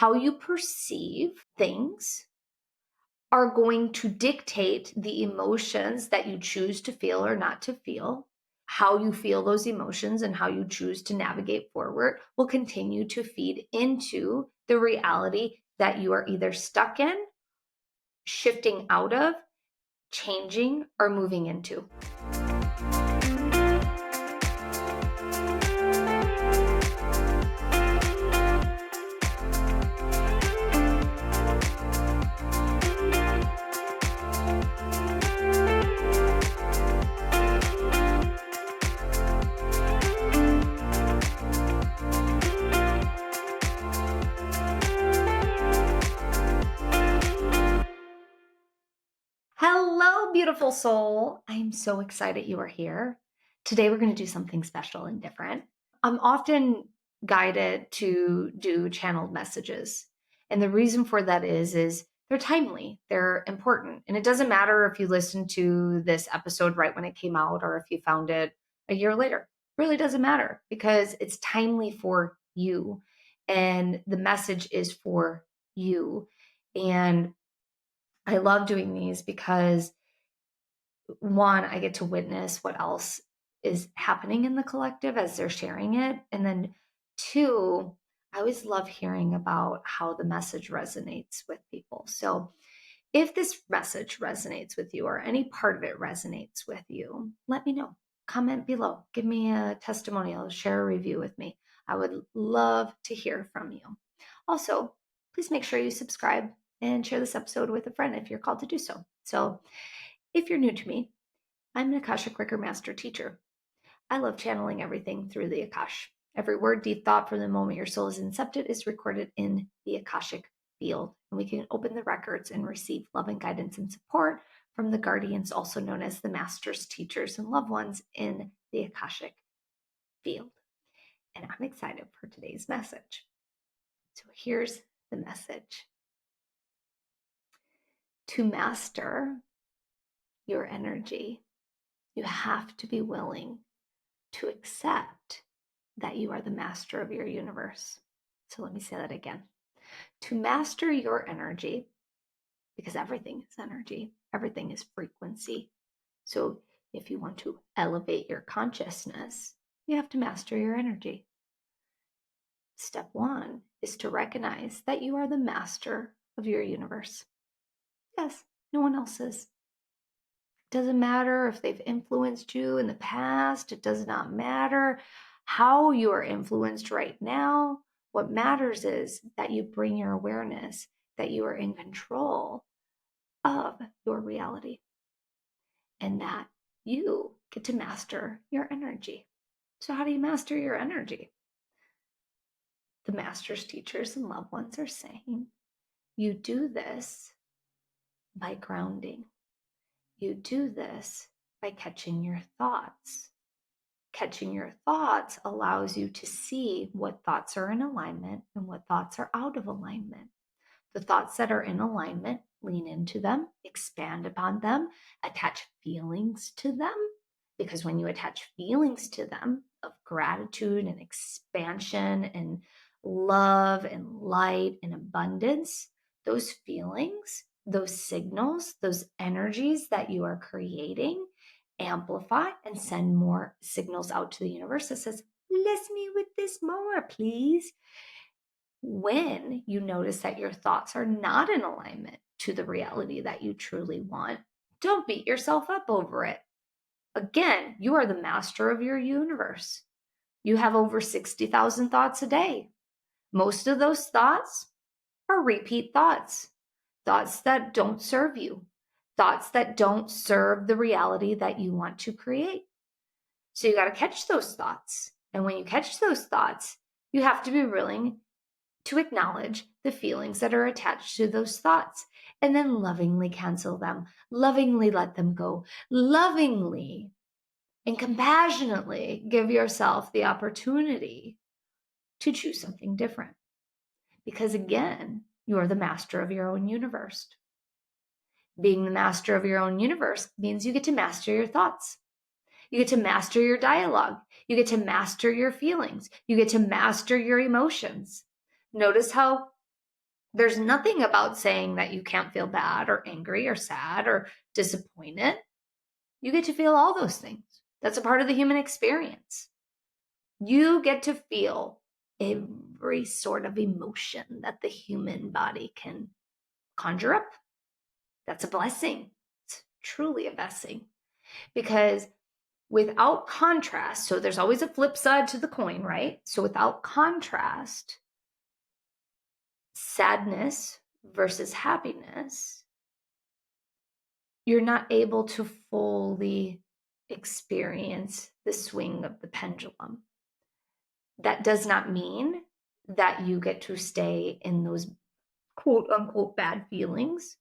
how you perceive things are going to dictate the emotions that you choose to feel or not to feel. How you feel those emotions and how you choose to navigate forward will continue to feed into the reality that you are either stuck in, shifting out of, changing, or moving into. Hello, beautiful soul. I'm so excited you are here. Today, we're going to do something special and different. I'm often guided to do channeled messages. And the reason for that is they're timely, they're important. And it doesn't matter if you listened to this episode right when it came out or if you found it a year later. It really doesn't matter because it's timely for you. And the message is for you. And I love doing these because one, I get to witness what else is happening in the collective as they're sharing it. And then two, I always love hearing about how the message resonates with people. So if this message resonates with you or any part of it resonates with you, let me know. Comment below. Give me a testimonial, share a review with me. I would love to hear from you. Also, please make sure you subscribe and share this episode with a friend if you're called to do so. So if you're new to me, I'm an Akashic Record Master teacher. I love channeling everything through the Akash. Every word, deed, thought from the moment your soul is incepted is recorded in the Akashic field. And we can open the records and receive loving guidance and support from the guardians, also known as the masters, teachers, and loved ones in the Akashic field. And I'm excited for today's message. So here's the message. To master your energy, you have to be willing to accept that you are the master of your universe. So let me say that again. To master your energy, because everything is energy, everything is frequency. So if you want to elevate your consciousness, you have to master your energy. Step one is to recognize that you are the master of your universe. Yes, no one else is. It doesn't matter if they've influenced you in the past. It does not matter how you are influenced right now. What matters is that you bring your awareness, that you are in control of your reality, and that you get to master your energy. So how do you master your energy? The masters, teachers, and loved ones are saying you do this by grounding. You do this by catching your thoughts. Catching your thoughts allows you to see what thoughts are in alignment and what thoughts are out of alignment. The thoughts that are in alignment, lean into them, expand upon them, attach feelings to them. Because when you attach feelings to them of gratitude and expansion and love and light and abundance, those feelings, those signals, those energies that you are creating amplify and send more signals out to the universe that says, bless me with this more, please. When you notice that your thoughts are not in alignment to the reality that you truly want, don't beat yourself up over it. Again, you are the master of your universe. You have over 60,000 thoughts a day. Most of those thoughts are repeat thoughts, thoughts that don't serve you, thoughts that don't serve the reality that you want to create. So you got to catch those thoughts. And when you catch those thoughts, you have to be willing to acknowledge the feelings that are attached to those thoughts and then lovingly cancel them, lovingly let them go, lovingly and compassionately give yourself the opportunity to choose something different. Because again, you are the master of your own universe. Being the master of your own universe means you get to master your thoughts. You get to master your dialogue. You get to master your feelings. You get to master your emotions. Notice how There's nothing about saying that you can't feel bad or angry or sad or disappointed. You get to feel all those things. That's a part of the human experience. You get to feel every sort of emotion that the human body can conjure up. That's a blessing. It's truly a blessing. Because without contrast, so there's always a flip side to the coin, right? So without contrast, sadness versus happiness, you're not able to fully experience the swing of the pendulum. That does not mean that you get to stay in those quote unquote bad feelings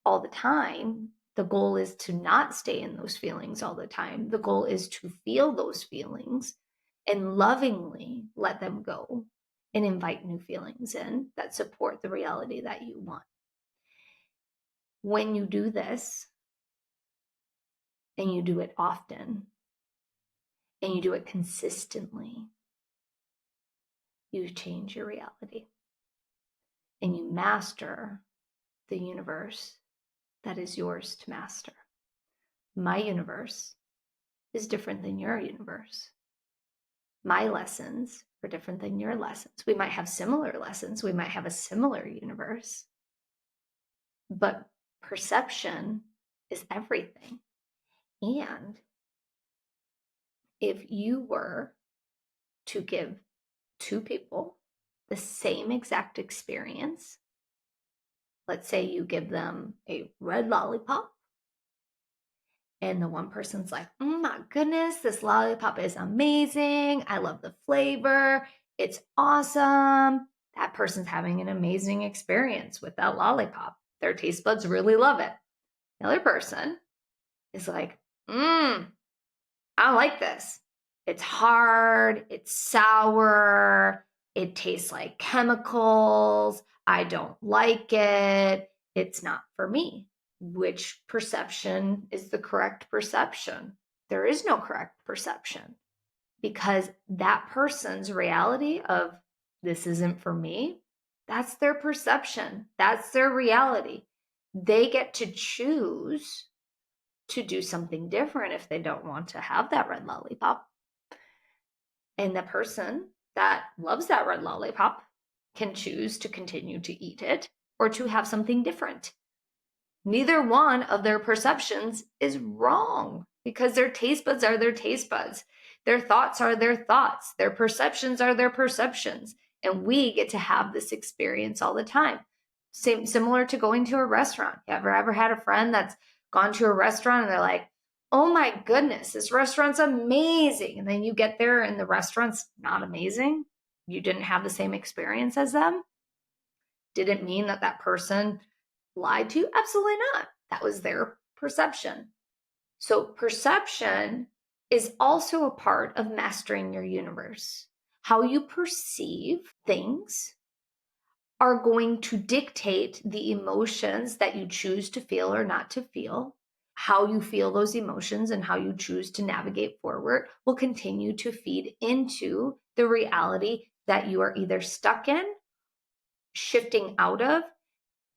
all the time. The goal is to not stay in those feelings all the time. The goal is to feel those feelings and lovingly let them go and invite new feelings in that support the reality that you want. When you do this, and you do it often, and you do it consistently, you change your reality and you master the universe that is yours to master. My universe is different than your universe. My lessons are different than your lessons. We might have similar lessons. We might have a similar universe. But perception is everything. And if you were to give two people the same exact experience, let's say you give them a red lollipop, and the one person's like, oh my goodness, this lollipop is amazing. I love the flavor. It's awesome. That person's having an amazing experience with that lollipop. Their taste buds really love it. The other person is like, I don't like this. It's hard. It's sour. It tastes like chemicals. I don't like it. It's not for me. Which perception is the correct perception? There is no correct perception because that person's reality of this isn't for me, that's their perception. That's their reality. They get to choose to do something different if they don't want to have that red lollipop. And the person that loves that red lollipop can choose to continue to eat it or to have something different. Neither one of their perceptions is wrong because their taste buds are their taste buds. Their thoughts are their thoughts. Their perceptions are their perceptions. And we get to have this experience all the time. Similar to going to a restaurant. You ever had a friend that's gone to a restaurant and they're like, oh my goodness, this restaurant's amazing. And then you get there and the restaurant's not amazing. You didn't have the same experience as them. Didn't mean that that person lied to you? Absolutely not. That was their perception. So, perception is also a part of mastering your universe. How you perceive things are going to dictate the emotions that you choose to feel or not to feel. How you feel those emotions and how you choose to navigate forward will continue to feed into the reality that you are either stuck in, shifting out of,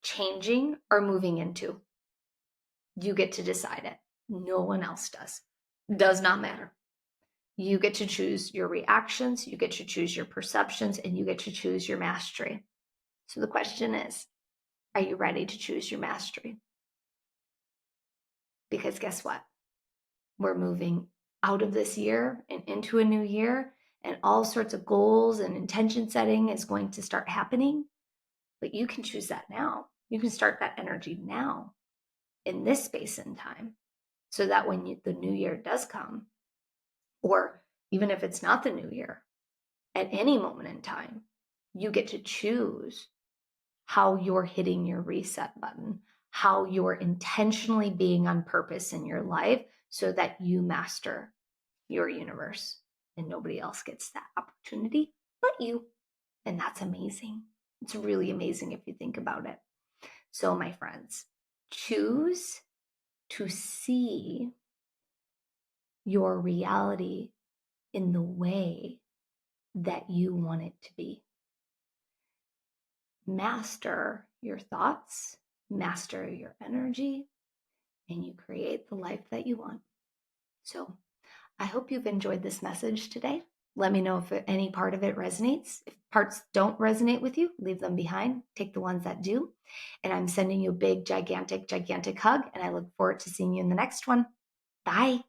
changing, or moving into. You get to decide it. No one else does. Does not matter. You get to choose your reactions, you get to choose your perceptions, and you get to choose your mastery. So the question is, are you ready to choose your mastery? Because guess what? We're moving out of this year and into a new year, and all sorts of goals and intention setting is going to start happening. But you can choose that now. You can start that energy now in this space and time so that when the new year does come, or even if it's not the new year, at any moment in time, you get to choose how you're hitting your reset button, how you're intentionally being on purpose in your life so that you master your universe and nobody else gets that opportunity but you. And that's amazing. It's really amazing if you think about it. So, my friends, choose to see your reality in the way that you want it to be. master your thoughts, master your energy, and you create the life that you want. So I hope you've enjoyed this message today. Let me know if any part of it resonates. If parts don't resonate with you, leave them behind. Take the ones that do. And I'm sending you a big, gigantic, gigantic hug. And I look forward to seeing you in the next one. Bye.